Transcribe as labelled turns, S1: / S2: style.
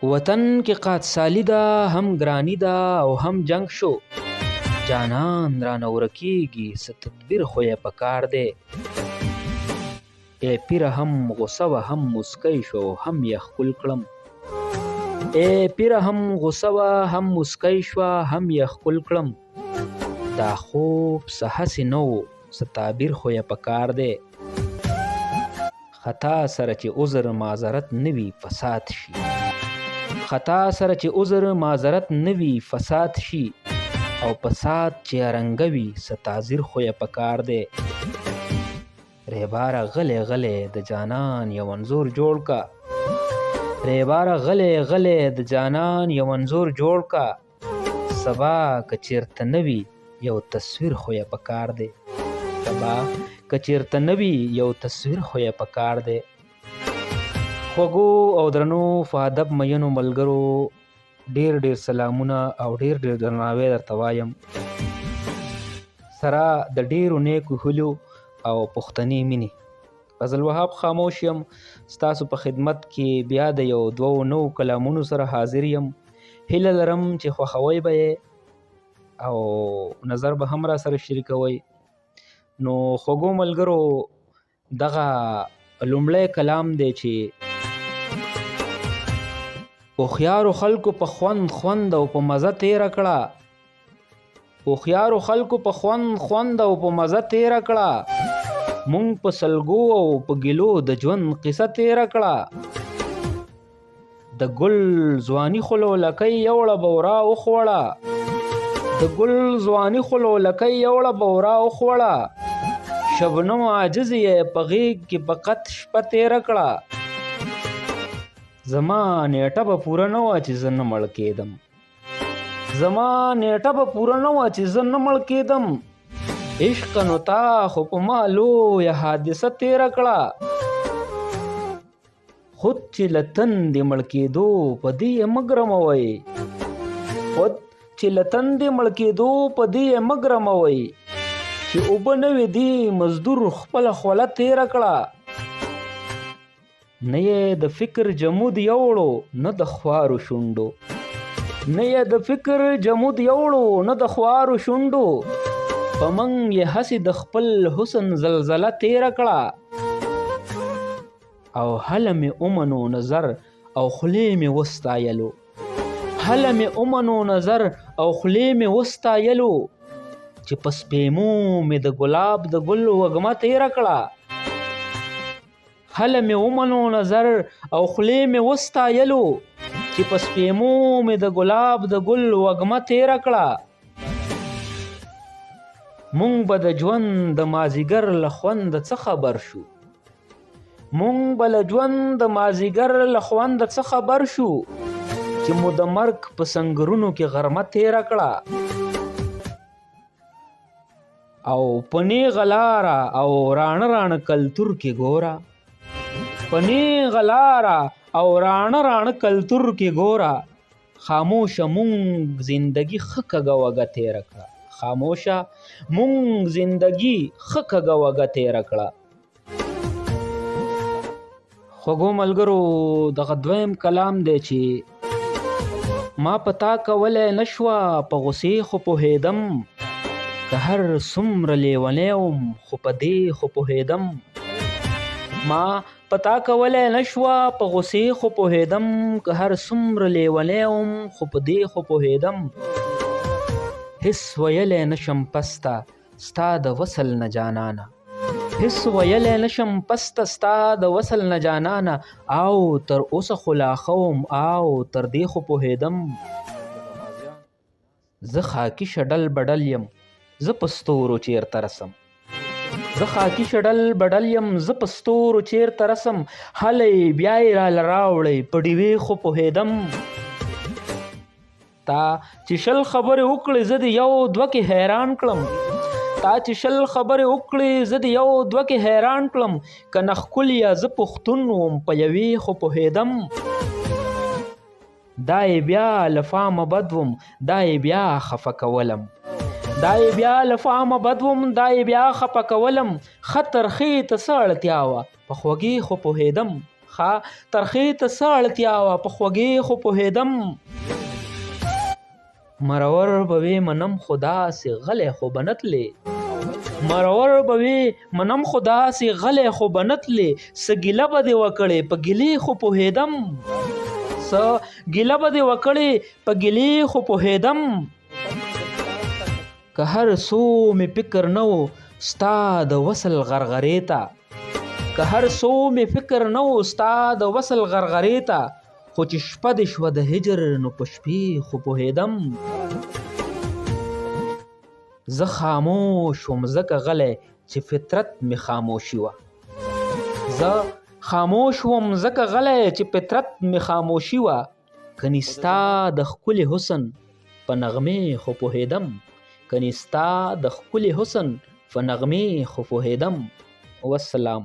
S1: وطن کې قادسالي ده هم ګرانی ده او هم جنگ شو جانان رانه ورکیږي څه تدبیر خو یې پکار دی ای پیره هم غصه وه هم مسکی شو هم یې ښکل کړم ای پیره هم غصه وه هم مسکی شوه هم یې ښکل کړم دا خوب څه هسې نه و څه تعبیر خو یې پکار دی خطا سره چې عذر معذرت نه وي فساد شي خطا سره چې عذر معذرت نه وي فساد شي او فساد چې رنګه وي څه تعذیر خو یې پکار دی ریباره غلی غلی د جانان یو انځور جوړ کا ریباره غلی غلی د جانان یو انځور جوړ کا سبا که چیرته نه وي یو تصویر خو یې پکار دی سبا که چیرته نه وي یو تصویر خو یې پکار دی خوږو او درنو په ادب مینو ملګرو ډیر ډیر سلامونه او ډیر ډیر درناوی درته وایم سره د ډیرو نیکو هیلو او پښتني مینې فضل وهاب خاموش یم ستاسو په خدمت کې بیا د یو دوو نوو کلامونو سره حاضر یم هیله لرم چې خوښوئ به یې او نظر به هم را سره شریکوئ نو خوږو ملګرو دغه لومړی کلام دی چې هوښیارو خلکو په خوند او په مزه تیره کړه هوښیارو خلکو په خوند او په مزه تیره کړه مونږ په سلګو او په ګیلو د ژوند قصه تیره کړه د ګل ځواني خو لولکۍ یوړه بورا وخوړه د ګل ځواني خو لولکۍ یوړه بورا وخوړه شبنم عاجز یې په غیږ کې په قط شپه تیره کړه زما نیټه به پوره نه وه چې زه نه مړ کېدم زما نیټه به پوره نه وه چې زه نه مړ کېدم عشقه نو تا خو په ما لویه حادثه تیره کړه خود چې له تندې مړ کېدو په دې یې مه ګرموئ خود چې له تندې مړ کېدو په دې یې مه ګرموئ چې اوبه نه وې دې مزدور خپله خوله تیره کړه نه یې د فکر جمود یوړو نه د خوارو شونډو نه یې د فکر جمود یوړو نه د خوارو شونډو په منګ یې هسې د خپل حسن زلزله تیره کړه او هله مې ومنو نظر او خولې مې وستایلو هله مې ومنو نظر او خولې مې وستایلو چې په سپېمو مې د ګلاب د ګل وږمه تیره کړه هله مې ومنو نظر او خولې مې وستایلو چې په سپېمو مې د ګلاب د ګل وږمه تیره کړه مونږ به د ژوند د مازیګر له خونده څه خبر شو مونږ به له ژوند د مازیګر له خونده څه خبر شو چې مو د مرګ په سنګرونو کې غرمه تیره کړه او په نیغه لاره او راڼه راڼه کلتور کې ګوره په نیغه لاره او راڼه راڼه کلتور کې ګوره خاموشه مونږ زندگی ښه کږه وږه تیره کړه خاموشه مونږ زندگی ښه کږه وږه تیره کړه خوږو ملګرو دغه دویم کلام دی چې ما په تا کولی نه شوه په غوسې خو پوهېدم که هر څومره لیونی وم خو په دې خو پوهېدم ما په تا کولی نه شوه په غوسې خو پوهېدم که هر څومره لیونی وم خو په دې خو پوهېدم هیڅ ویلی نشم پسته ستا د وصل نه جانانه هیڅ ویلی نشم پسته ستا د وصل نه جانانه او تر اوسه خو لا ښه وم او تر دې خو پوهېدم زه خاکي شډل بډل یم زه په ستورو چیرته رسم زه خاکي شډل بډل یم زه په ستورو چیرته رسم هلی بیا یې راله راوړئ په ډیوې خو پوهېدم تا چې شل خبرې وکړې زه د یو دوه کې حیران کړم تا چې شل خبرې وکړې زه د یو دوه کې حیران کړم که نه ښکلیه زه پښتون وم په یوې خو پوهېدم دا یې بیا له فامه بد وم دا یې بیا خفه کولم دا یې بیا له فامه بد وم دا یې بیا خفه کولم ښه ترخې ته څه اړتیا وه په خوږې خو پوهېدم ښه ترخې ته څه اړتیا وه په خوږې خو پوهېدم مرور به وې منم خو داسې غلی خو به نه تلې مرور به وې منم خو داسې غلی خو به نه تلې څه ګیله به دې وکړې په ګیلې خو پوهېدم څه ګیله به دې وکړې په ګیلې خو پوهېدم که هر څو مې فکر نه و ستا د وصل غرغرې ته که هر څو مې فکر نه و ستا د وصل غرغرې ته خو چې شپه دې شوه د هجر نو په شپې خو پوهېدم زه خاموش وم ځکه غلی چې فطرت مې خاموشي وه زه خاموش وم ځکه غلی چې فطرت مې خاموشي وه کني ستا د ښکلي حسن په نغمې خو پوهېدم کني ستا د ښکلي حسن په نغمې خو پوهېدم والسلام